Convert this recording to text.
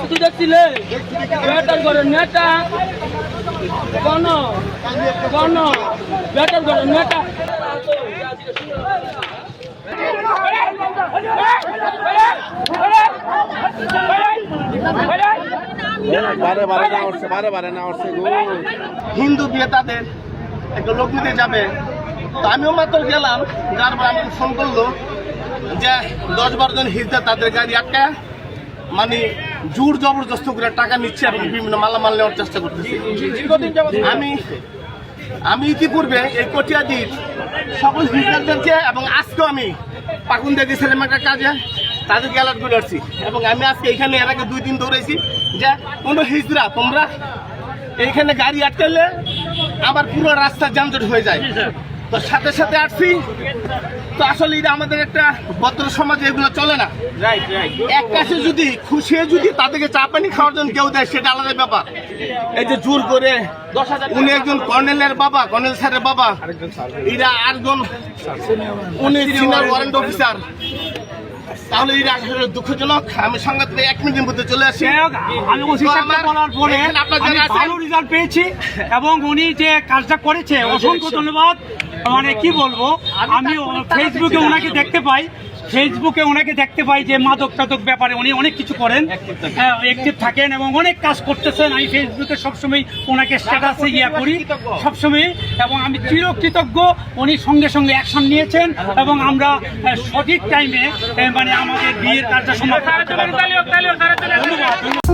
তুই দেখছিলে বেটার ঘরের নেতা গণ গণ বেটার ঘরের নেতা হিন্দু বিয়ে তাদের একটা লোক নিতে যাবে, তো আমিও মাত্র গেলাম, যার পর আমাকে ফোন করলো যে 10-12 জন হিজড়া তাদের গাড়ি আটকায় মানে জোর জবরদস্ত করে টাকা নিচ্ছে এবং বিভিন্ন মালামাল নেওয়ার চেষ্টা করতেছে। আমি ইতিপূর্বে এই কটিয়াদির সকল হিজড়াদেরকে এবং আজকেও আমি পাকুন্দা গেছিলাম একটা কাজে, তাদেরকে অ্যালার্ট করে আসছি এবং আমি আজকে এখানে এর আগে 2 দিন দৌড়াইছি যে কোনো হিজড়া তোমরা এইখানে গাড়ি আটকালে আবার পুরো রাস্তা যানজট হয়ে যায়। তো সাথে সাথে আসছি, তো আসলে এটা আমাদের একটা ভদ্র সমাজে এগুলো চলে না। এক কাছে যদি খুশি হয়ে যদি তাদেরকে চা পানি খাওয়ার জন্য কেউ দেয় সেটা আলাদা ব্যাপার। এই যে জোর করে উনি একজন কর্নেলের বাবা, কর্নেল স্যারের বাবা, এরা আরেকজন উনি সিনিয়র ওয়ারেন্ট অফিসার, তাহলে এটা আসলে দুঃখজনক। আমি সংবাদ 1 মিনিটের মধ্যে চলে আসি। আমি বলার পরে ভালো রেজাল্ট পেয়েছি এবং উনি যে কাজটা করেছে অসংখ্য ধন্যবাদ। মানে কি বলবো, আমি ফেসবুকে ওনাকে দেখতে পাই যে মাদক টাদক ব্যাপারে উনি অনেক কিছু করেন, অ্যাক্টিভ থাকেন এবং অনেক কাজ করতেছেন। আমি ফেসবুকে সবসময় ওনাকে স্ট্যাটাসে করি সবসময়, এবং আমি চিরকৃতজ্ঞ। উনি সঙ্গে সঙ্গে অ্যাকশন নিয়েছেন এবং আমরা সঠিক টাইমে মানে আমাদের বিয়ের কাজটা সমাপ্ত করতে পারবো। ধন্যবাদ।